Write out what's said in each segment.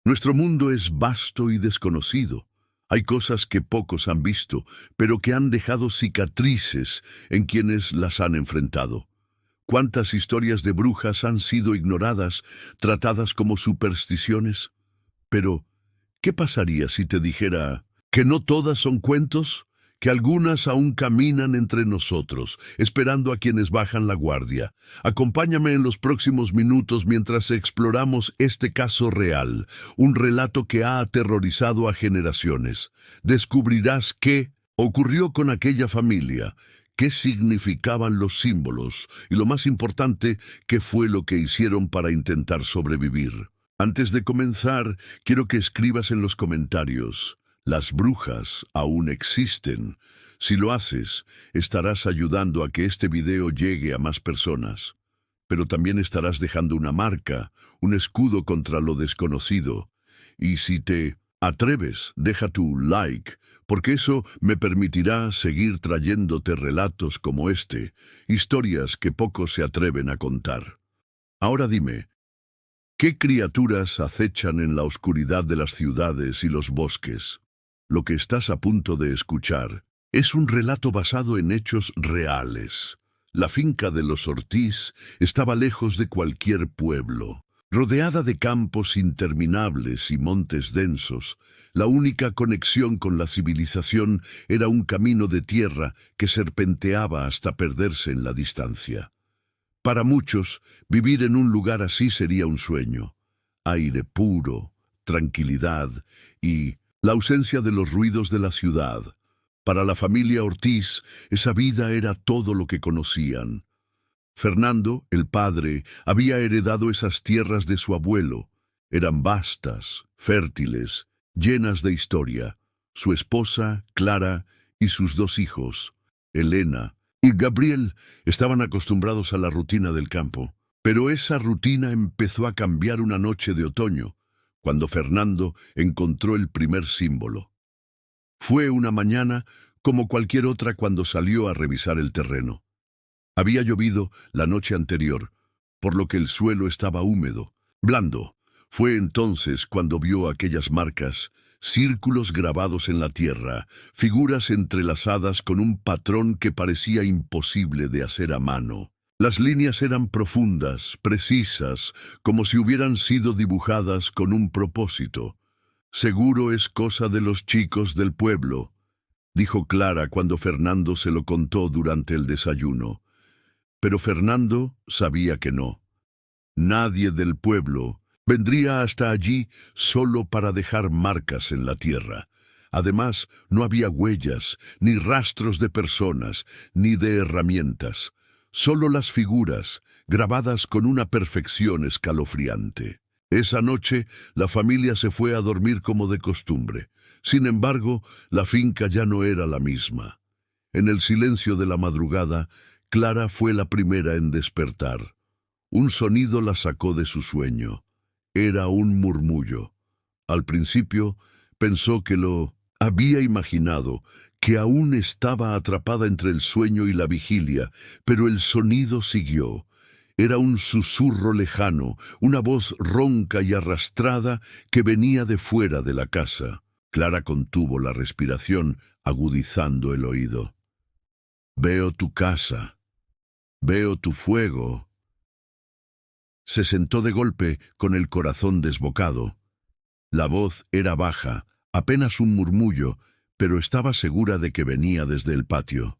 Nuestro mundo es vasto y desconocido. Hay cosas que pocos han visto, pero que han dejado cicatrices en quienes las han enfrentado. ¿Cuántas historias de brujas han sido ignoradas, tratadas como supersticiones? Pero, ¿qué pasaría si te dijera que no todas son cuentos? Que algunas aún caminan entre nosotros, esperando a quienes bajan la guardia. Acompáñame en los próximos minutos mientras exploramos este caso real, un relato que ha aterrorizado a generaciones. Descubrirás qué ocurrió con aquella familia, qué significaban los símbolos y, lo más importante, qué fue lo que hicieron para intentar sobrevivir. Antes de comenzar, quiero que escribas en los comentarios: las brujas aún existen. Si lo haces, estarás ayudando a que este video llegue a más personas. Pero también estarás dejando una marca, un escudo contra lo desconocido. Y si te atreves, deja tu like, porque eso me permitirá seguir trayéndote relatos como este, historias que pocos se atreven a contar. Ahora dime, ¿qué criaturas acechan en la oscuridad de las ciudades y los bosques? Lo que estás a punto de escuchar es un relato basado en hechos reales. La finca de los Ortiz estaba lejos de cualquier pueblo. Rodeada de campos interminables y montes densos, la única conexión con la civilización era un camino de tierra que serpenteaba hasta perderse en la distancia. Para muchos, vivir en un lugar así sería un sueño. Aire puro, tranquilidad y la ausencia de los ruidos de la ciudad. Para la familia Ortiz, esa vida era todo lo que conocían. Fernando, el padre, había heredado esas tierras de su abuelo. Eran vastas, fértiles, llenas de historia. Su esposa, Clara, y sus dos hijos, Elena y Gabriel, estaban acostumbrados a la rutina del campo. Pero esa rutina empezó a cambiar una noche de otoño, cuando Fernando encontró el primer símbolo. Fue una mañana como cualquier otra cuando salió a revisar el terreno. Había llovido la noche anterior, por lo que el suelo estaba húmedo, blando. Fue entonces cuando vio aquellas marcas, círculos grabados en la tierra, figuras entrelazadas con un patrón que parecía imposible de hacer a mano. Las líneas eran profundas, precisas, como si hubieran sido dibujadas con un propósito. «Seguro es cosa de los chicos del pueblo», dijo Clara cuando Fernando se lo contó durante el desayuno. Pero Fernando sabía que no. Nadie del pueblo vendría hasta allí solo para dejar marcas en la tierra. Además, no había huellas, ni rastros de personas, ni de herramientas. Solo las figuras, grabadas con una perfección escalofriante. Esa noche, la familia se fue a dormir como de costumbre. Sin embargo, la finca ya no era la misma. En el silencio de la madrugada, Clara fue la primera en despertar. Un sonido la sacó de su sueño. Era un murmullo. Al principio, pensó que lo había imaginado, que aún estaba atrapada entre el sueño y la vigilia, pero el sonido siguió. Era un susurro lejano, una voz ronca y arrastrada que venía de fuera de la casa. Clara contuvo la respiración, agudizando el oído. «Veo tu casa. Veo tu fuego». Se sentó de golpe con el corazón desbocado. La voz era baja, apenas un murmullo, pero estaba segura de que venía desde el patio.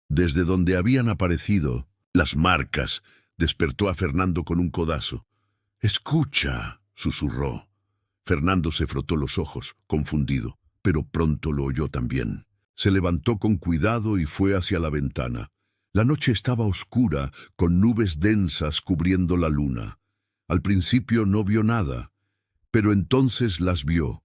Desde donde habían aparecido las marcas, despertó a Fernando con un codazo. «Escucha», susurró. Fernando se frotó los ojos, confundido, pero pronto lo oyó también. Se levantó con cuidado y fue hacia la ventana. La noche estaba oscura, con nubes densas cubriendo la luna. Al principio no vio nada, pero entonces las vio.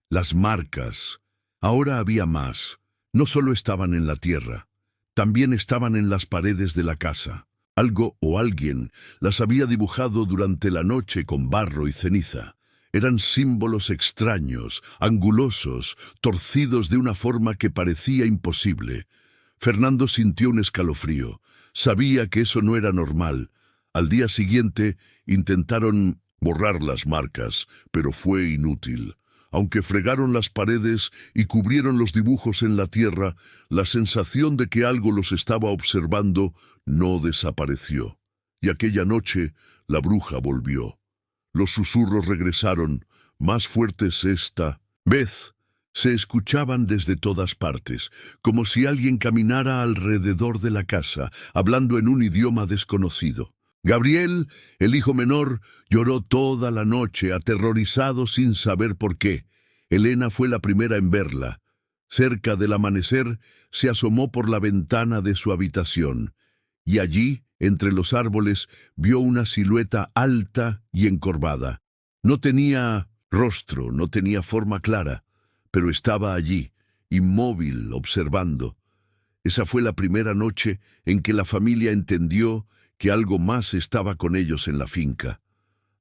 Las marcas. Ahora había más. No solo estaban en la tierra, también estaban en las paredes de la casa. Algo o alguien las había dibujado durante la noche con barro y ceniza. Eran símbolos extraños, angulosos, torcidos de una forma que parecía imposible. Fernando sintió un escalofrío. Sabía que eso no era normal. Al día siguiente intentaron borrar las marcas, pero fue inútil. Aunque fregaron las paredes y cubrieron los dibujos en la tierra, la sensación de que algo los estaba observando no desapareció. Y aquella noche la bruja volvió. Los susurros regresaron, más fuertes esta vez. Se escuchaban desde todas partes, como si alguien caminara alrededor de la casa, hablando en un idioma desconocido. Gabriel, el hijo menor, lloró toda la noche, aterrorizado sin saber por qué. Elena fue la primera en verla. Cerca del amanecer, se asomó por la ventana de su habitación, y allí, entre los árboles, vio una silueta alta y encorvada. No tenía rostro, no tenía forma clara, pero estaba allí, inmóvil, observando. Esa fue la primera noche en que la familia entendió que algo más estaba con ellos en la finca,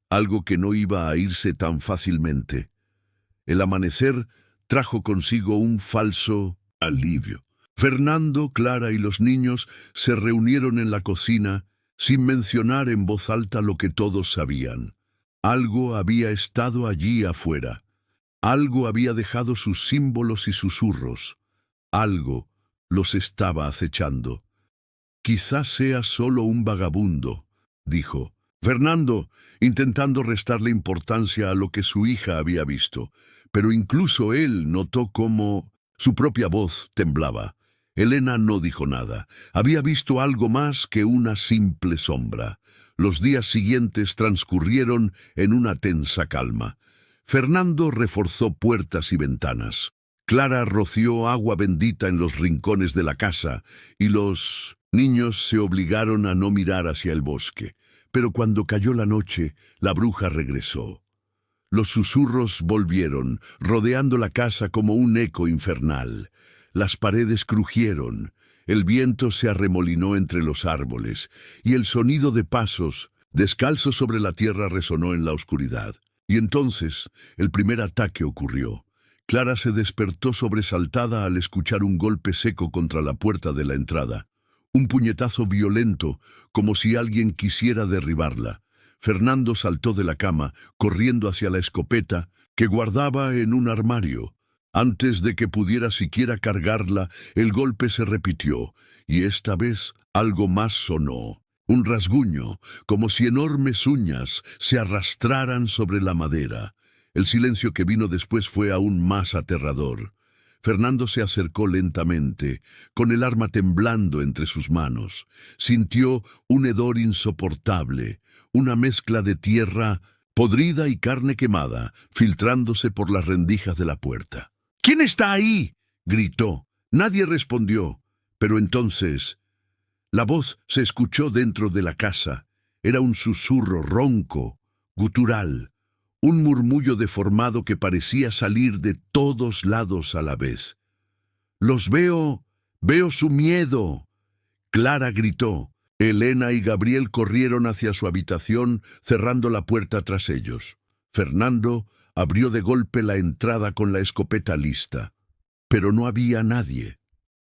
algo que no iba a irse tan fácilmente. El amanecer trajo consigo un falso alivio. Fernando, Clara y los niños se reunieron en la cocina sin mencionar en voz alta lo que todos sabían. Algo había estado allí afuera. Algo había dejado sus símbolos y susurros. Algo los estaba acechando. «Quizás sea solo un vagabundo», dijo Fernando, intentando restarle importancia a lo que su hija había visto. Pero incluso él notó cómo su propia voz temblaba. Elena no dijo nada. Había visto algo más que una simple sombra. Los días siguientes transcurrieron en una tensa calma. Fernando reforzó puertas y ventanas. Clara roció agua bendita en los rincones de la casa y los niños se obligaron a no mirar hacia el bosque. Pero cuando cayó la noche, la bruja regresó. Los susurros volvieron, rodeando la casa como un eco infernal. Las paredes crujieron, el viento se arremolinó entre los árboles, y el sonido de pasos, descalzos sobre la tierra, resonó en la oscuridad. Y entonces, el primer ataque ocurrió. Clara se despertó sobresaltada al escuchar un golpe seco contra la puerta de la entrada. Un puñetazo violento, como si alguien quisiera derribarla. Fernando saltó de la cama, corriendo hacia la escopeta que guardaba en un armario. Antes de que pudiera siquiera cargarla, el golpe se repitió, y esta vez algo más sonó. Un rasguño, como si enormes uñas se arrastraran sobre la madera. El silencio que vino después fue aún más aterrador. Fernando se acercó lentamente, con el arma temblando entre sus manos. Sintió un hedor insoportable, una mezcla de tierra podrida y carne quemada, filtrándose por las rendijas de la puerta. «¿Quién está ahí?», gritó. Nadie respondió, pero entonces la voz se escuchó dentro de la casa. Era un susurro ronco, gutural, un murmullo deformado que parecía salir de todos lados a la vez. «Los veo su miedo», Clara gritó. Elena y Gabriel corrieron hacia su habitación, cerrando la puerta tras ellos. Fernando abrió de golpe la entrada con la escopeta lista. Pero no había nadie,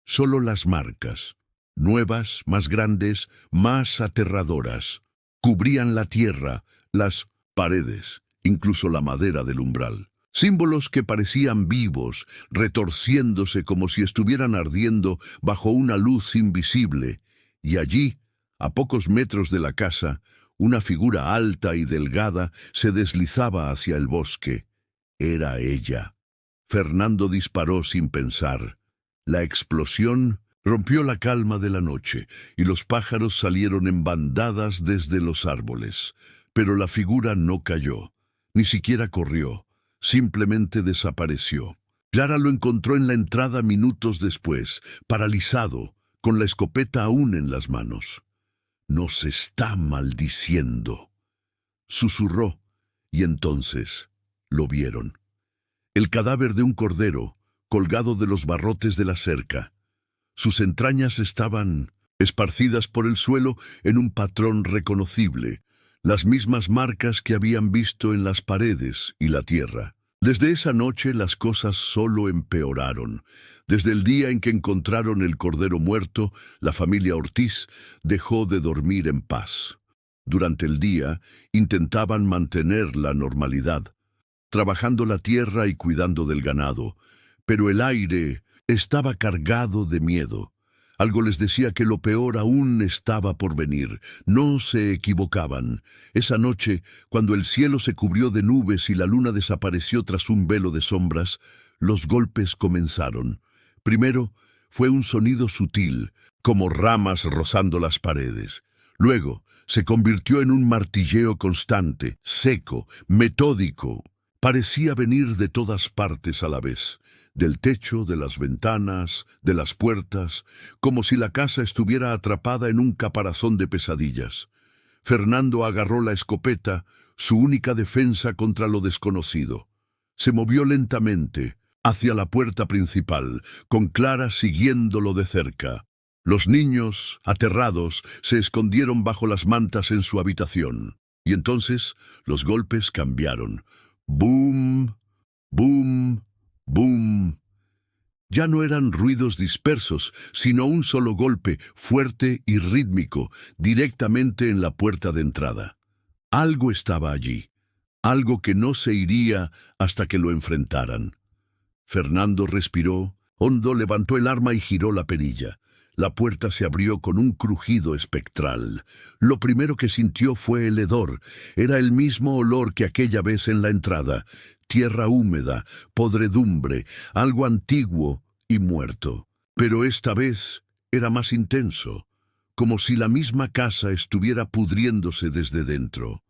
solo las marcas. Nuevas, más grandes, más aterradoras. Cubrían la tierra, las paredes, incluso la madera del umbral. Símbolos que parecían vivos, retorciéndose como si estuvieran ardiendo bajo una luz invisible. Y allí, a pocos metros de la casa, una figura alta y delgada se deslizaba hacia el bosque. Era ella. Fernando disparó sin pensar. La explosión rompió la calma de la noche, y los pájaros salieron en bandadas desde los árboles. Pero la figura no cayó, ni siquiera corrió, simplemente desapareció. Clara lo encontró en la entrada minutos después, paralizado, con la escopeta aún en las manos. «Nos está maldiciendo», susurró, y entonces lo vieron. El cadáver de un cordero, colgado de los barrotes de la cerca. Sus entrañas estaban esparcidas por el suelo en un patrón reconocible, las mismas marcas que habían visto en las paredes y la tierra. Desde esa noche las cosas solo empeoraron. Desde el día en que encontraron el cordero muerto, la familia Ortiz dejó de dormir en paz. Durante el día, intentaban mantener la normalidad, trabajando la tierra y cuidando del ganado, pero el aire estaba cargado de miedo. Algo les decía que lo peor aún estaba por venir. No se equivocaban. Esa noche, cuando el cielo se cubrió de nubes y la luna desapareció tras un velo de sombras, los golpes comenzaron. Primero, fue un sonido sutil, como ramas rozando las paredes. Luego, se convirtió en un martilleo constante, seco, metódico. Parecía venir de todas partes a la vez, del techo, de las ventanas, de las puertas, como si la casa estuviera atrapada en un caparazón de pesadillas. Fernando agarró la escopeta, su única defensa contra lo desconocido. Se movió lentamente hacia la puerta principal, con Clara siguiéndolo de cerca. Los niños, aterrados, se escondieron bajo las mantas en su habitación. Y entonces los golpes cambiaron. Boom, boom, boom. Ya no eran ruidos dispersos, sino un solo golpe, fuerte y rítmico, directamente en la puerta de entrada. Algo estaba allí, algo que no se iría hasta que lo enfrentaran. Fernando respiró, hondo, levantó el arma y giró la perilla. La puerta se abrió con un crujido espectral. Lo primero que sintió fue el hedor. Era el mismo olor que aquella vez en la entrada. Tierra húmeda, podredumbre, algo antiguo y muerto. Pero esta vez era más intenso, como si la misma casa estuviera pudriéndose desde dentro.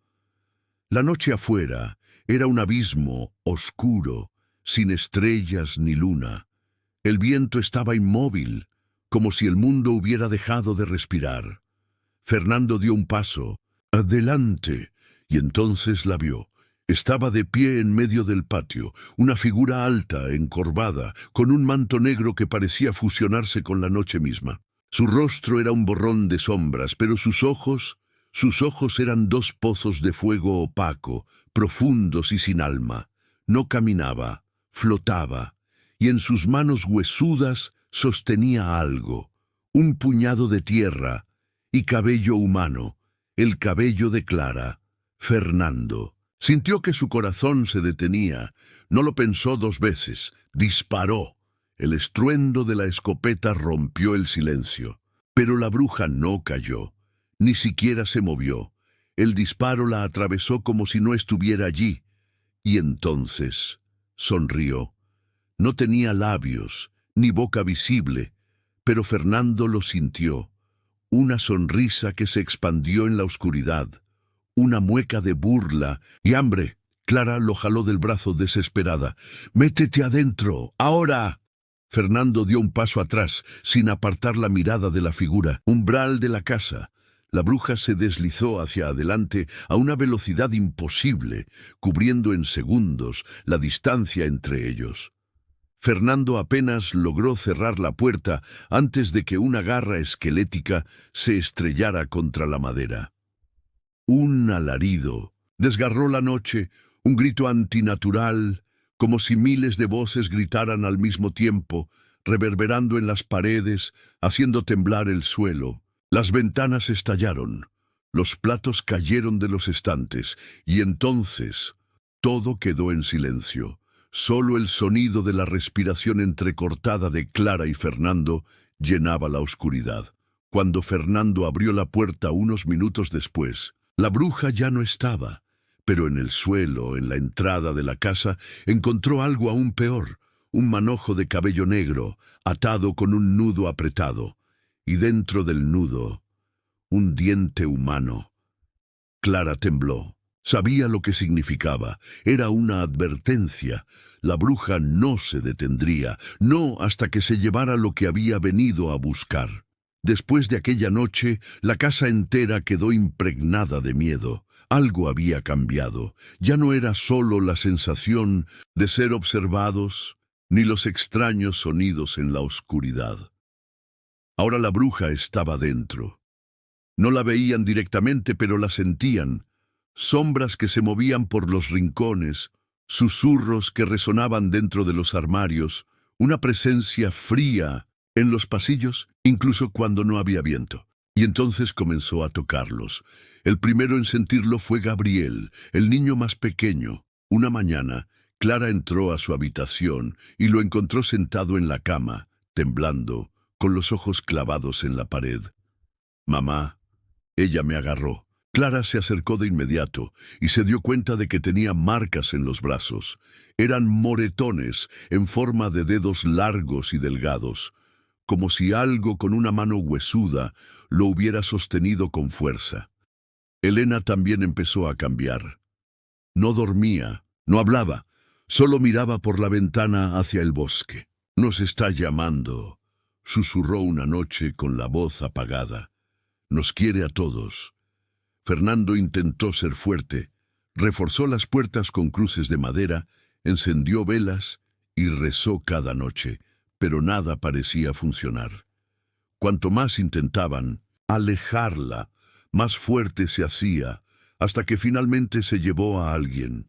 La noche afuera era un abismo oscuro, sin estrellas ni luna. El viento estaba inmóvil, como si el mundo hubiera dejado de respirar. Fernando dio un paso, adelante, y entonces la vio. Estaba de pie en medio del patio, una figura alta, encorvada, con un manto negro que parecía fusionarse con la noche misma. Su rostro era un borrón de sombras, pero sus ojos eran dos pozos de fuego opaco, profundos y sin alma. No caminaba, flotaba, y en sus manos huesudas sostenía algo, un puñado de tierra y cabello humano, el cabello de Clara. Fernando sintió que su corazón se detenía. No lo pensó dos veces. Disparó. El estruendo de la escopeta rompió el silencio. Pero la bruja no cayó. Ni siquiera se movió. El disparo la atravesó como si no estuviera allí. Y entonces sonrió. No tenía labios, ni boca visible, pero Fernando lo sintió. Una sonrisa que se expandió en la oscuridad. Una mueca de burla y hambre. Clara lo jaló del brazo desesperada. «¡Métete adentro! ¡Ahora!». Fernando dio un paso atrás, sin apartar la mirada de la figura. Umbral de la casa. La bruja se deslizó hacia adelante a una velocidad imposible, cubriendo en segundos la distancia entre ellos. Fernando apenas logró cerrar la puerta antes de que una garra esquelética se estrellara contra la madera. Un alarido desgarró la noche, un grito antinatural, como si miles de voces gritaran al mismo tiempo, reverberando en las paredes, haciendo temblar el suelo. Las ventanas estallaron, los platos cayeron de los estantes, y entonces todo quedó en silencio. Solo el sonido de la respiración entrecortada de Clara y Fernando llenaba la oscuridad. Cuando Fernando abrió la puerta unos minutos después, la bruja ya no estaba, pero en el suelo, en la entrada de la casa, encontró algo aún peor, un manojo de cabello negro, atado con un nudo apretado, y dentro del nudo, un diente humano. Clara tembló. Sabía lo que significaba. Era una advertencia. La bruja no se detendría, no hasta que se llevara lo que había venido a buscar. Después de aquella noche, la casa entera quedó impregnada de miedo. Algo había cambiado. Ya no era solo la sensación de ser observados, ni los extraños sonidos en la oscuridad. Ahora la bruja estaba dentro. No la veían directamente, pero la sentían. Sombras que se movían por los rincones, susurros que resonaban dentro de los armarios, una presencia fría en los pasillos, incluso cuando no había viento. Y entonces comenzó a tocarlos. El primero en sentirlo fue Gabriel, el niño más pequeño. Una mañana, Clara entró a su habitación y lo encontró sentado en la cama, temblando, con los ojos clavados en la pared. «Mamá». Ella me agarró. Clara se acercó de inmediato y se dio cuenta de que tenía marcas en los brazos. Eran moretones en forma de dedos largos y delgados, como si algo con una mano huesuda lo hubiera sostenido con fuerza. Elena también empezó a cambiar. No dormía, no hablaba, solo miraba por la ventana hacia el bosque. «Nos está llamando», susurró una noche con la voz apagada. «Nos quiere a todos». Fernando intentó ser fuerte, reforzó las puertas con cruces de madera, encendió velas y rezó cada noche, pero nada parecía funcionar. Cuanto más intentaban alejarla, más fuerte se hacía, hasta que finalmente se llevó a alguien.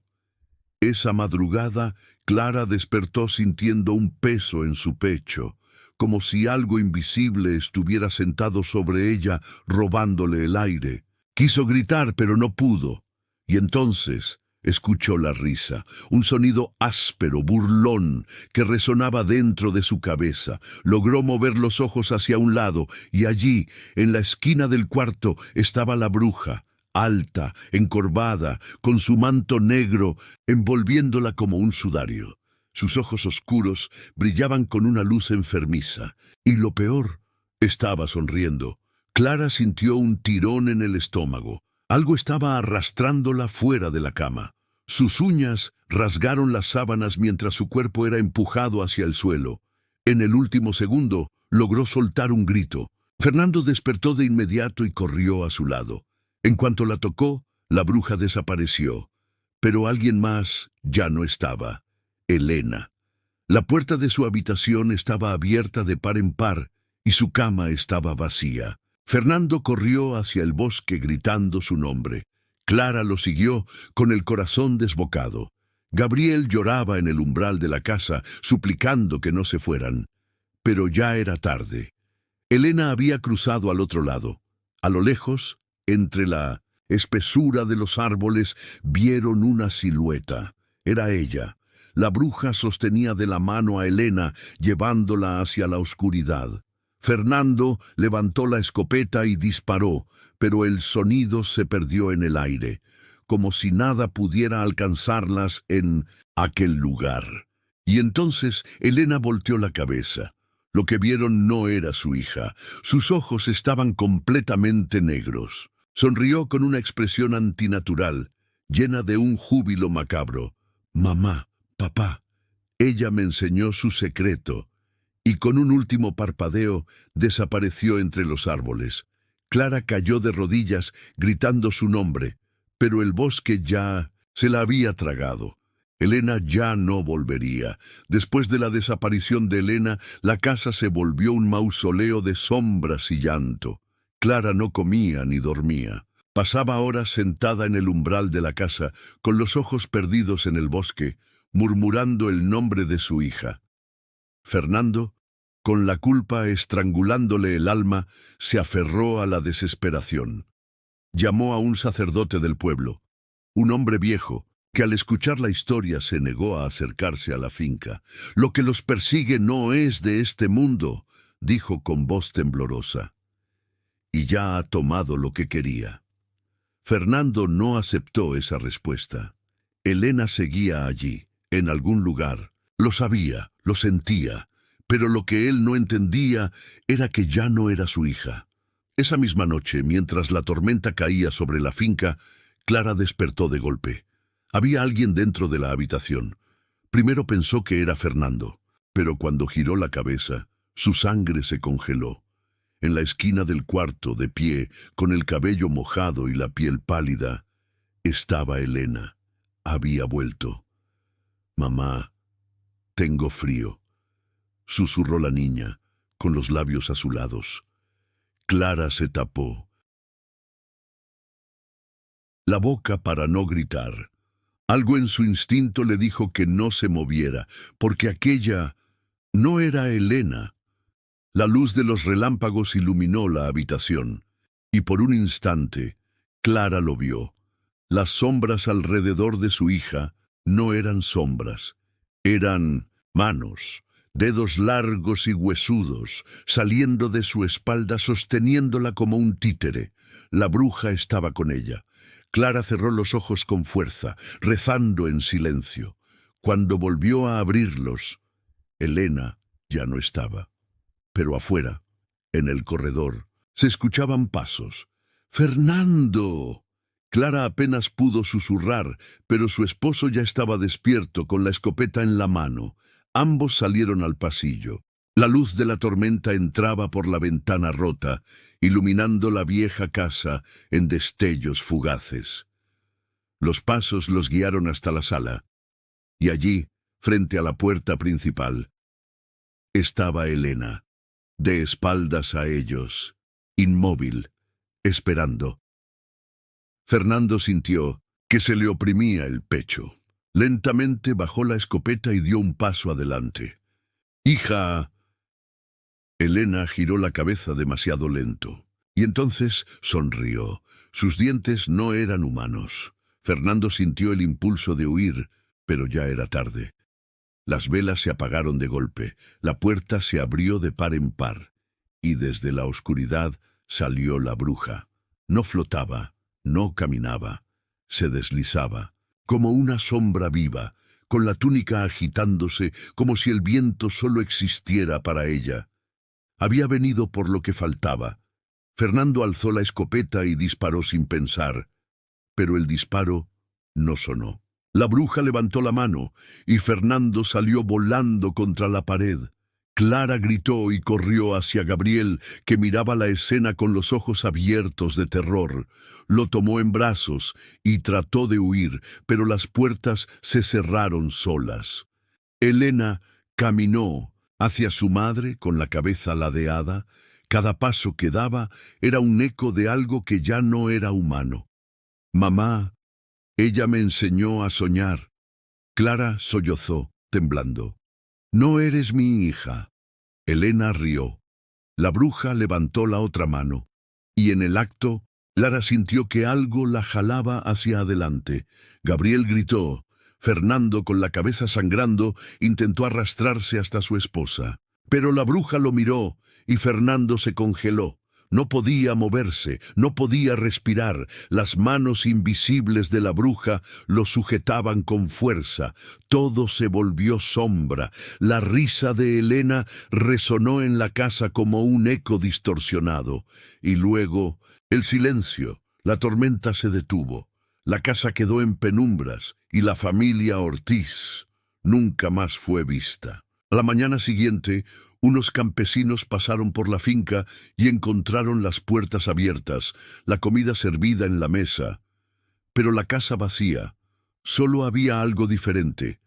Esa madrugada, Clara despertó sintiendo un peso en su pecho, como si algo invisible estuviera sentado sobre ella, robándole el aire. Quiso gritar, pero no pudo. Y entonces escuchó la risa, un sonido áspero, burlón, que resonaba dentro de su cabeza. Logró mover los ojos hacia un lado, y allí, en la esquina del cuarto, estaba la bruja, alta, encorvada, con su manto negro, envolviéndola como un sudario. Sus ojos oscuros brillaban con una luz enfermiza, y lo peor, estaba sonriendo. Clara sintió un tirón en el estómago. Algo estaba arrastrándola fuera de la cama. Sus uñas rasgaron las sábanas mientras su cuerpo era empujado hacia el suelo. En el último segundo, logró soltar un grito. Fernando despertó de inmediato y corrió a su lado. En cuanto la tocó, la bruja desapareció. Pero alguien más ya no estaba. Elena. La puerta de su habitación estaba abierta de par en par y su cama estaba vacía. Fernando corrió hacia el bosque gritando su nombre. Clara lo siguió con el corazón desbocado. Gabriel lloraba en el umbral de la casa, suplicando que no se fueran. Pero ya era tarde. Elena había cruzado al otro lado. A lo lejos, entre la espesura de los árboles, vieron una silueta. Era ella. La bruja sostenía de la mano a Elena, llevándola hacia la oscuridad. Fernando levantó la escopeta y disparó, pero el sonido se perdió en el aire, como si nada pudiera alcanzarlas en aquel lugar. Y entonces Elena volteó la cabeza. Lo que vieron no era su hija. Sus ojos estaban completamente negros. Sonrió con una expresión antinatural, llena de un júbilo macabro. «Mamá, papá, ella me enseñó su secreto». Y con un último parpadeo desapareció entre los árboles. Clara cayó de rodillas gritando su nombre, pero el bosque ya se la había tragado. Elena ya no volvería. Después de la desaparición de Elena, la casa se volvió un mausoleo de sombras y llanto. Clara no comía ni dormía. Pasaba horas sentada en el umbral de la casa, con los ojos perdidos en el bosque, murmurando el nombre de su hija. Fernando, con la culpa estrangulándole el alma, se aferró a la desesperación. Llamó a un sacerdote del pueblo, un hombre viejo, que al escuchar la historia se negó a acercarse a la finca. «Lo que los persigue no es de este mundo», dijo con voz temblorosa. «Y ya ha tomado lo que quería». Fernando no aceptó esa respuesta. Elena seguía allí, en algún lugar. Lo sabía, lo sentía, pero lo que él no entendía era que ya no era su hija. Esa misma noche, mientras la tormenta caía sobre la finca, Clara despertó de golpe. Había alguien dentro de la habitación. Primero pensó que era Fernando, pero cuando giró la cabeza, su sangre se congeló. En la esquina del cuarto, de pie, con el cabello mojado y la piel pálida, estaba Elena. Había vuelto. «Mamá, tengo frío», susurró la niña, con los labios azulados. Clara se tapó la boca para no gritar. Algo en su instinto le dijo que no se moviera, porque aquella no era Elena. La luz de los relámpagos iluminó la habitación. y por un instante, Clara lo vio. Las sombras alrededor de su hija no eran sombras, eran manos, dedos largos y huesudos, saliendo de su espalda sosteniéndola como un títere. La bruja estaba con ella. Clara cerró los ojos con fuerza, rezando en silencio. Cuando volvió a abrirlos, Elena ya no estaba. Pero afuera, en el corredor, se escuchaban pasos. ¡Fernando! Clara apenas pudo susurrar, pero su esposo ya estaba despierto con la escopeta en la mano. Ambos salieron al pasillo. La luz de la tormenta entraba por la ventana rota, iluminando la vieja casa en destellos fugaces. Los pasos los guiaron hasta la sala, y allí, frente a la puerta principal, estaba Elena, de espaldas a ellos, inmóvil, esperando. Fernando sintió que se le oprimía el pecho. Lentamente bajó la escopeta y dio un paso adelante. «¡Hija!». Elena giró la cabeza demasiado lento, y entonces sonrió. Sus dientes no eran humanos. Fernando sintió el impulso de huir, pero ya era tarde. Las velas se apagaron de golpe, la puerta se abrió de par en par, y desde la oscuridad salió la bruja. No flotaba, no caminaba, se deslizaba, como una sombra viva, con la túnica agitándose como si el viento solo existiera para ella. Había venido por lo que faltaba. Fernando alzó la escopeta y disparó sin pensar, pero el disparo no sonó. La bruja levantó la mano y Fernando salió volando contra la pared. Clara gritó y corrió hacia Gabriel, que miraba la escena con los ojos abiertos de terror. Lo tomó en brazos y trató de huir, pero las puertas se cerraron solas. Elena caminó hacia su madre con la cabeza ladeada. Cada paso que daba era un eco de algo que ya no era humano. «Mamá, ella me enseñó a soñar». Clara sollozó, temblando. «No eres mi hija». Elena rió. La bruja levantó la otra mano, y en el acto, Clara sintió que algo la jalaba hacia adelante. Gabriel gritó. Fernando, con la cabeza sangrando, intentó arrastrarse hasta su esposa. Pero la bruja lo miró, y Fernando se congeló. No podía moverse, no podía respirar. Las manos invisibles de la bruja lo sujetaban con fuerza. Todo se volvió sombra. La risa de Elena resonó en la casa como un eco distorsionado. Y luego, el silencio. La tormenta se detuvo. La casa quedó en penumbras y la familia Ortiz nunca más fue vista. A la mañana siguiente, unos campesinos pasaron por la finca y encontraron las puertas abiertas, la comida servida en la mesa, pero la casa vacía. Solo había algo diferente.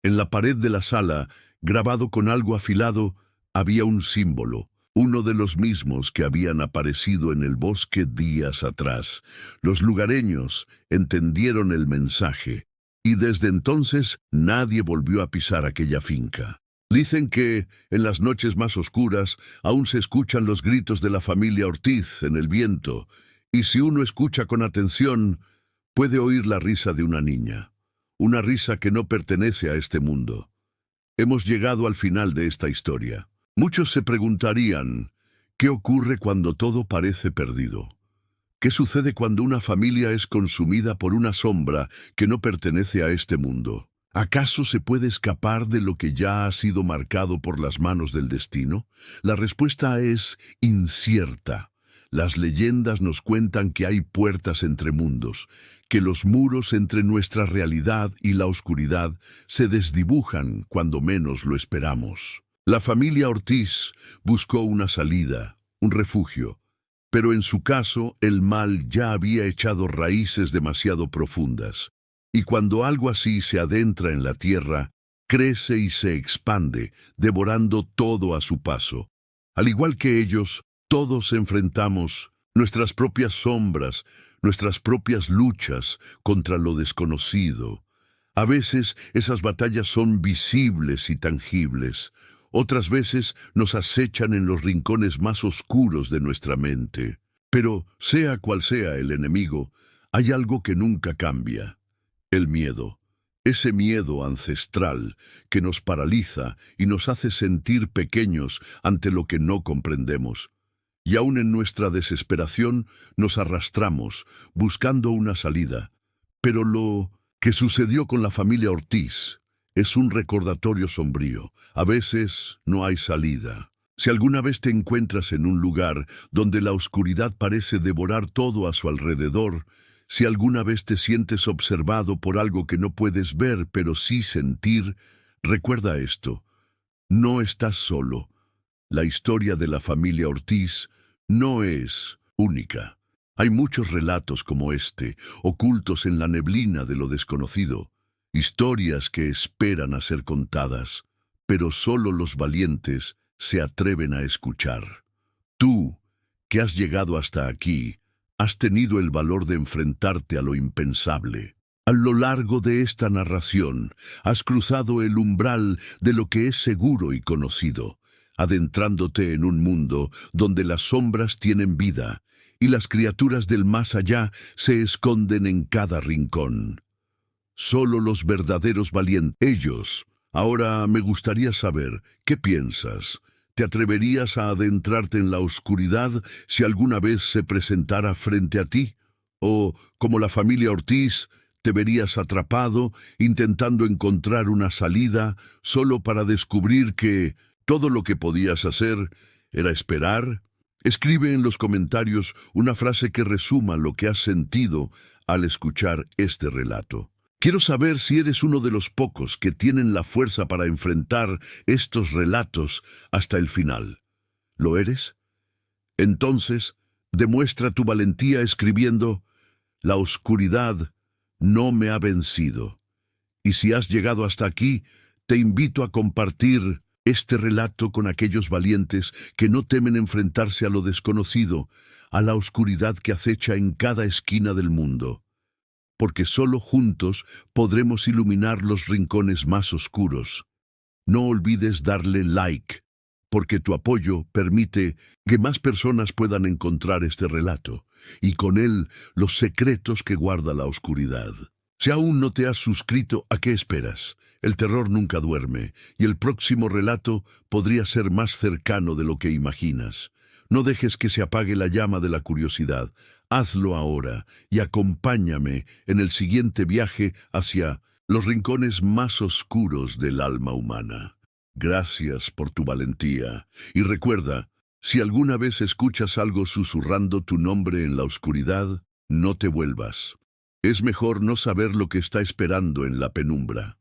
En la pared de la sala, grabado con algo afilado, había un símbolo, uno de los mismos que habían aparecido en el bosque días atrás. Los lugareños entendieron el mensaje, y desde entonces nadie volvió a pisar aquella finca. Dicen que, en las noches más oscuras, aún se escuchan los gritos de la familia Ortiz en el viento, y si uno escucha con atención, puede oír la risa de una niña, una risa que no pertenece a este mundo. Hemos llegado al final de esta historia. Muchos se preguntarían, ¿qué ocurre cuando todo parece perdido? ¿Qué sucede cuando una familia es consumida por una sombra que no pertenece a este mundo? ¿Acaso se puede escapar de lo que ya ha sido marcado por las manos del destino? La respuesta es incierta. Las leyendas nos cuentan que hay puertas entre mundos, que los muros entre nuestra realidad y la oscuridad se desdibujan cuando menos lo esperamos. La familia Ortiz buscó una salida, un refugio, pero en su caso el mal ya había echado raíces demasiado profundas. Y cuando algo así se adentra en la tierra, crece y se expande, devorando todo a su paso. Al igual que ellos, todos enfrentamos nuestras propias sombras, nuestras propias luchas contra lo desconocido. A veces esas batallas son visibles y tangibles. Otras veces nos acechan en los rincones más oscuros de nuestra mente. Pero, sea cual sea el enemigo, hay algo que nunca cambia: el miedo. Ese miedo ancestral que nos paraliza y nos hace sentir pequeños ante lo que no comprendemos. Y aún en nuestra desesperación nos arrastramos, buscando una salida. Pero lo que sucedió con la familia Ortiz es un recordatorio sombrío. A veces no hay salida. Si alguna vez te encuentras en un lugar donde la oscuridad parece devorar todo a su alrededor, si alguna vez te sientes observado por algo que no puedes ver pero sí sentir, recuerda esto: no estás solo. La historia de la familia Ortiz no es única. Hay muchos relatos como este, ocultos en la neblina de lo desconocido, historias que esperan a ser contadas, pero solo los valientes se atreven a escuchar. Tú, que has llegado hasta aquí, has tenido el valor de enfrentarte a lo impensable. A lo largo de esta narración, has cruzado el umbral de lo que es seguro y conocido, adentrándote en un mundo donde las sombras tienen vida y las criaturas del más allá se esconden en cada rincón. Solo los verdaderos valientes, ellos. Ahora me gustaría saber, ¿qué piensas? ¿Te atreverías a adentrarte en la oscuridad si alguna vez se presentara frente a ti? ¿O, como la familia Ortiz, te verías atrapado, intentando encontrar una salida, solo para descubrir que todo lo que podías hacer era esperar? Escribe en los comentarios una frase que resuma lo que has sentido al escuchar este relato. Quiero saber si eres uno de los pocos que tienen la fuerza para enfrentar estos relatos hasta el final. ¿Lo eres? Entonces, demuestra tu valentía escribiendo: la oscuridad no me ha vencido. Y si has llegado hasta aquí, te invito a compartir este relato con aquellos valientes que no temen enfrentarse a lo desconocido, a la oscuridad que acecha en cada esquina del mundo. Porque solo juntos podremos iluminar los rincones más oscuros. No olvides darle like, porque tu apoyo permite que más personas puedan encontrar este relato, y con él los secretos que guarda la oscuridad. Si aún no te has suscrito, ¿a qué esperas? El terror nunca duerme, y el próximo relato podría ser más cercano de lo que imaginas. No dejes que se apague la llama de la curiosidad. Hazlo ahora y acompáñame en el siguiente viaje hacia los rincones más oscuros del alma humana. Gracias por tu valentía. Y recuerda, si alguna vez escuchas algo susurrando tu nombre en la oscuridad, no te vuelvas. Es mejor no saber lo que está esperando en la penumbra.